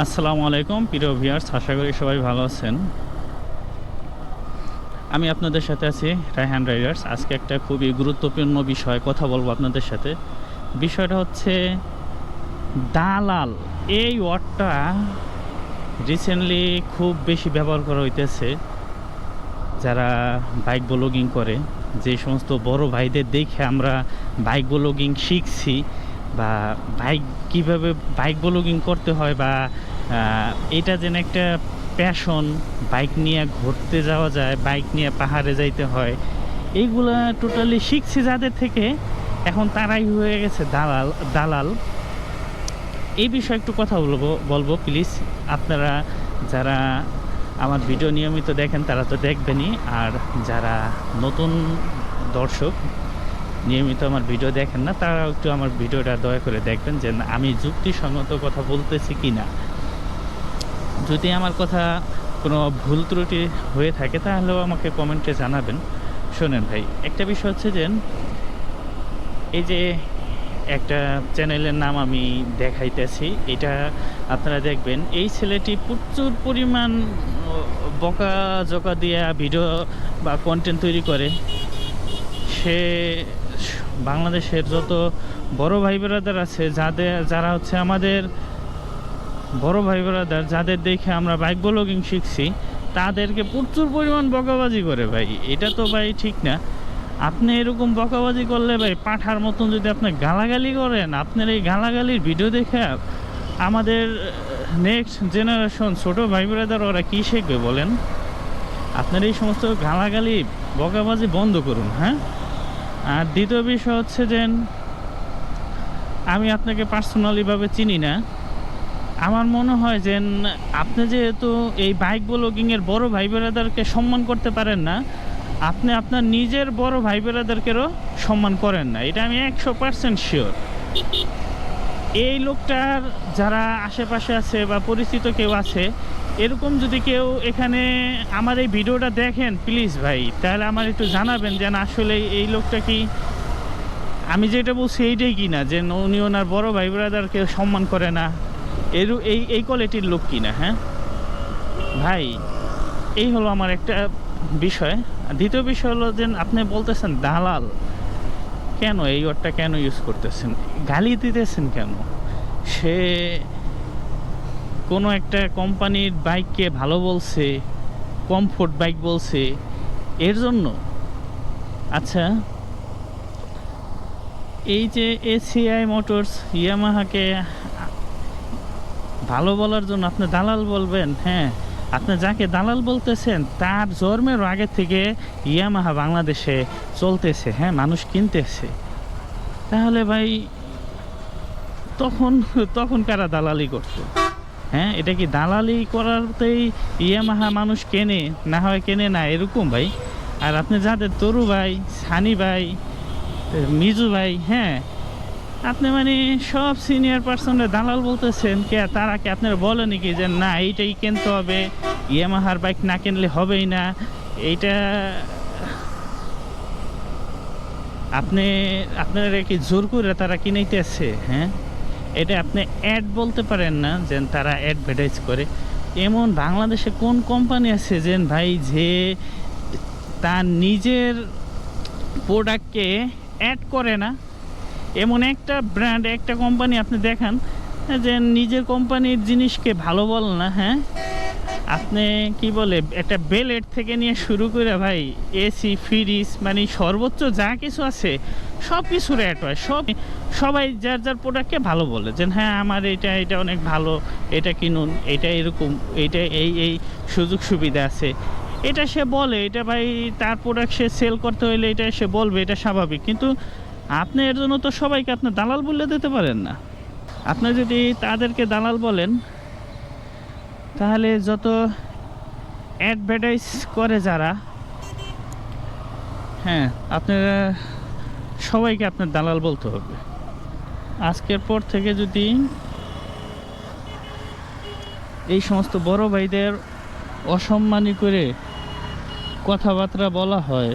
আসসালামু আলাইকুম প্রিয় ভিউয়ার্স, আশা করি সবাই ভালো আছেন। আমি আপনাদের সাথে আছি রায়হান রাইডার্স। আজকে একটা খুবই গুরুত্বপূর্ণ বিষয়ে কথা বলবো আপনাদের সাথে। বিষয়টা হচ্ছে দালাল। এই ওয়ার্ডটা রিসেন্টলি খুব বেশি ব্যবহার করা হইতেছে যারা বাইক ব্লগিং করে। যে সমস্ত বড় ভাইদের দেখে আমরা বাইক ব্লগিং শিখছি বা কীভাবে বাইক ব্লগিং করতে হয় বা এটা যেন একটা প্যাশন, বাইক নিয়ে ঘুরতে যাওয়া যায়, বাইক নিয়ে পাহাড়ে যাইতে হয়, এইগুলা টোটালি শিখছি যাদের থেকে, এখন তারাই হয়ে গেছে দালাল দালাল এই বিষয়ে একটু কথা বলবো প্লিজ। আপনারা যারা আমার ভিডিও নিয়মিত দেখেন তারা তো দেখবেনই, আর যারা নতুন দর্শক নিয়মিত আমার ভিডিও দেখেন না তারা একটু আমার ভিডিওটা দয়া করে দেখবেন যে আমি যুক্তিসঙ্গত কথা বলতেছি কি না। যদি আমার কথা কোনো ভুল ত্রুটি হয়ে থাকে তাহলেও আমাকে কমেন্টে জানাবেন। শোনেন ভাই, একটা বিষয় হচ্ছে যে এই যে একটা চ্যানেলের নাম আমি দেখাইতেছি, এটা আপনারা দেখবেন। এই ছেলেটি প্রচুর পরিমাণ বকা দিয়ে ভিডিও বা কন্টেন্ট তৈরি করে। সে বাংলাদেশের যত বড় ভাই ব্রাদার আছে, যারা হচ্ছে আমাদের বড় ভাই ব্রাদার, যাদের দেখে আমরা বাইক ব্লগিং শিখছি, তাদেরকে প্রচুর পরিমাণ বকাবাজি করে ভাই। এটা তো ভাই ঠিক না। আপনি এরকম বকাবাজি করলে ভাই, পাঠার মতন যদি আপনি গালাগালি করেন, আপনার এই গালাগালির ভিডিও দেখে আমাদের নেক্সট জেনারেশন ছোট ভাই ব্রাদার ওরা কী শিখবে বলেন? আপনার এই সমস্ত গালাগালি বকাবাজি বন্ধ করুন, হ্যাঁ। আর দ্বিতীয় বিষয় হচ্ছে যে আমি আপনাকে পার্সোনালিভাবে চিনি না। আমার মনে হয় যে আপনি যেহেতু এই বাইক ব্লগিংয়ের বড় ভাই ব্রাদারকে সম্মান করতে পারেন না, আপনি আপনার নিজের বড় ভাই ব্রাদারকেও সম্মান করেন না। এটা আমি 100% শিওর। এই লোকটার যারা আশেপাশে আছে বা পরিচিত কেউ আছে, এরকম যদি কেউ এখানে আমার এই ভিডিওটা দেখেন প্লিজ ভাই, তাহলে আমার একটু জানাবেন যে আসলে এই লোকটা কি আমি যেটা বলছি এইটাই কি না, যে উনি ওনার বড় ভাই ব্রাদারকে সম্মান করে না, এই কোয়ালিটির লোক কিনা। হ্যাঁ ভাই, এই হলো আমার একটা বিষয়। দ্বিতীয় বিষয় হলো যে আপনি বলতেছেন দালাল। কেন এই ওয়ার্ডটা কেন ইউজ করতেছেন? গালি দিতেছেন কেন? সে কোনো একটা কোম্পানির বাইককে ভালো বলছে, কমফোর্ট বাইক বলছে, এর জন্য? আচ্ছা, এই যে এসিআই মোটরস ইয়ামাহাকে ভালো বলার জন্য আপনি দালাল বলবেন? হ্যাঁ, আপনি যাকে দালাল বলতেছেন তার জন্মের আগে থেকে ইয়ামাহা বাংলাদেশে চলতেছে, হ্যাঁ, মানুষ কিনতেছে। তাহলে ভাই তখন কারা দালালি করতো? হ্যাঁ, এটা কি দালালি করাতেই ইয়ামাহা মানুষ কেনে, না হয় কেনে না, এরকম ভাই? আর আপনি যাদের তরু ভাই, সানি ভাই, মিজু ভাই, হ্যাঁ, আপনি মানে সব সিনিয়র পার্সনের দালাল বলতেছেন কে? তারা কি আপনারা বলেন কি যে না এইটাই কিনতে হবে, ইয়ামাহার বাইক না কিনলে হবেই না? এইটা আপনারা কি জোর করে তারা কিনাইতেছে? হ্যাঁ, এটা আপনি অ্যাড বলতে পারেন না যে তারা অ্যাডভার্টাইজ করে। এমন বাংলাদেশে কোন কোম্পানি আছে যে ভাই যে তার নিজের প্রোডাক্টকে অ্যাড করে না? এমন একটা ব্র্যান্ড, একটা কোম্পানি আপনি দেখান যে নিজের কোম্পানির জিনিসকে ভালো বল না। হ্যাঁ, আপনি কি বলে একটা বেলেট থেকে নিয়ে শুরু করে ভাই এসি, ফ্রিজ, মানে সর্বোচ্চ যা কিছু আছে সব কিছুর অ্যাড হয়। সবাই যার যার প্রোডাক্টকে ভালো বলে যে হ্যাঁ আমার এটা অনেক ভালো, এটা কিনুন, এটা এরকম, এটা এই সুযোগ সুবিধা আছে, এটা সে বলে। এটা ভাই তার প্রোডাক্ট সে সেল করতে হলে এটা সে বলবে, এটা স্বাভাবিক। কিন্তু আপনি এর জন্য তো সবাইকে আপনি দালাল বলে দিতে পারেন না। আপনি যদি তাদেরকে দালাল বলেন, তাহলে যত অ্যাডভার্টাইজ করে যারা, হ্যাঁ, আপনারা সবাইকে আপনার দালাল বলতে হবে। আজকের পর থেকে যদি এই সমস্ত বড় ভাইদের অসম্মানী করে কথাবার্তা বলা হয়,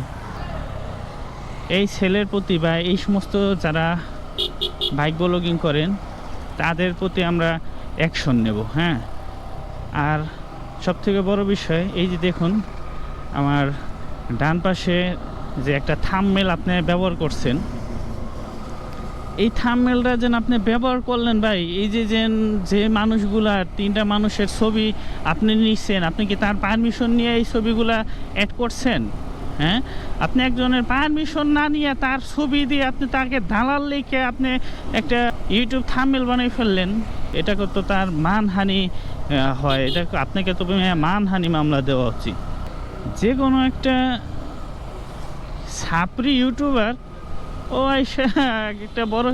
এই ছেলের প্রতি বা এই সমস্ত যারা বাইক ব্লগিং করেন তাদের প্রতি আমরা অ্যাকশন নেব। হ্যাঁ। আর সবথেকে বড় বিষয় এই যে দেখুন আমার ডান পাশে যে একটা থাম্বনেল আপনি ব্যবহার করছেন, এই থাম্বনেলটা যেন আপনি ব্যবহার করলেন ভাই, এই যে মানুষগুলা 3টা মানুষের ছবি আপনি নিচ্ছেন, আপনি কি তার পারমিশন নিয়ে এই ছবিগুলা অ্যাড করছেন? হ্যাঁ, আপনি একজনের পারমিশন না নিয়ে তার ছবি দিয়ে আপনি তাকে দালাল লিখে আপনি একটা ইউটিউব থাম্বনেল বানিয়ে ফেললেন। এটা তো তার মানহানি হয়, এটা আপনাকে তো মানহানি মামলা দেওয়া উচিত। যে কোনো একটা ছাপরি ইউটিউবার ও আইসা একটা বড়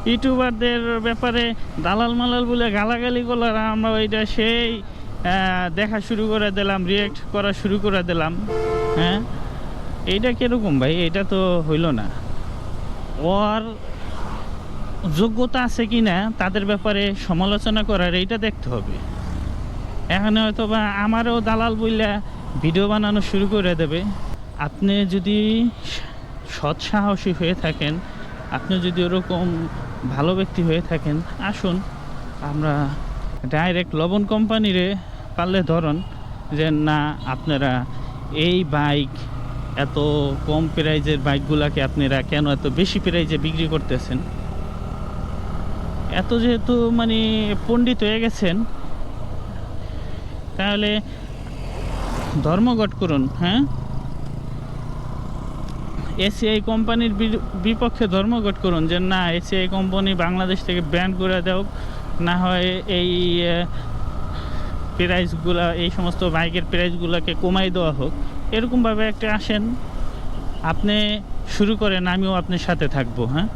ইউটিউবারদের ব্যাপারে দালাল মালাল বলে গালাগালি করলো, আর আমরা ওইটা সেই দেখা শুরু করে দিলাম, রিয়েক্ট করা শুরু করে দিলাম। হ্যাঁ, এইটা কীরকম ভাই? এটা তো হইল না। ওর যোগ্যতা আছে কি না তাদের ব্যাপারে সমালোচনা করার, এইটা দেখতে হবে। এখানে হয়তো বা আমারও দালাল বইলা ভিডিও বানানো শুরু করে দেবে। আপনি যদি সৎ সাহসী হয়ে থাকেন, আপনি যদি ওরকম ভালো ব্যক্তি হয়ে থাকেন, আসুন আমরা ডাইরেক্ট লবণ কোম্পানিরে পারলে ধরুন যে না, আপনারা এই বাইক এত কম প্রাইজের বাইকগুলাকে আপনারা কেন এত বেশি প্রাইজে বিক্রি করতেছেন? এত যেহেতু মানে পণ্ডিত হয়ে গেছেন, তাহলে ধর্মঘট করুন। হ্যাঁ, এসিআই কোম্পানির বিপক্ষে ধর্মঘট করুন যে না, এসিআই কোম্পানি বাংলাদেশ থেকে ব্যান করে দেও, না হয় এই প্রাইসগুলা, এই সমস্ত বাইকের প্রাইসগুলোকে কমাই দেওয়া হোক। এরকমভাবে একটা আসেন, আপনি শুরু করেন, আমিও আপনার সাথে থাকবো। হ্যাঁ,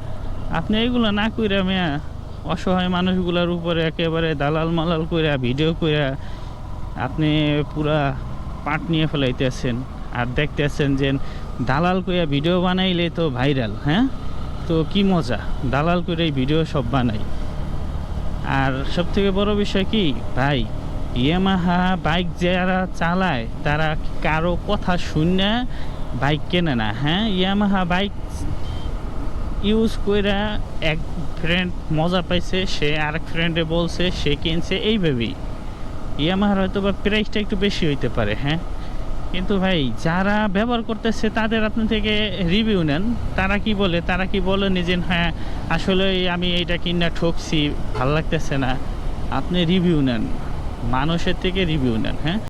আপনি এইগুলো না কইরা মেয়া অসহায় মানুষগুলোর উপরে একেবারে দালাল মালাল কইরা ভিডিও কইরা আপনি পুরা পাট নিয়ে ফেলাইতেছেন, আর দেখতেছেন যে দালাল কইরা ভিডিও বানাইলে তো ভাইরাল। হ্যাঁ, তো কি মজা, দালাল করে ভিডিও সব বানাই। আর সবথেকে বড় বিষয় কি ভাই, ইয়ামাহা বাইক যারা চালায় তারা কারো কথা শুনে বাইক কেনে না। হ্যাঁ, ইয়ামাহা বাইক ইউজ কইরা এক ফ্রেন্ড মজা পাইছে, সে আরেক ফ্রেন্ডে বলছে, সে কিনছে, এইভাবেই। ইয়ামাহার হয়তো বা প্রাইসটা একটু বেশি হইতে পারে। হ্যাঁ, কিন্তু ভাই যারা ব্যবহার করতেছে তাদের আপনি থেকে রিভিউ নেন। তারা কি বলে নিজের, হ্যাঁ আসলে আমি এইটা কিনা ঠকছি, ভাল লাগতেছে না। আপনি রিভিউ নেন, মানুষের থেকে রিভিউ নেন। হ্যাঁ।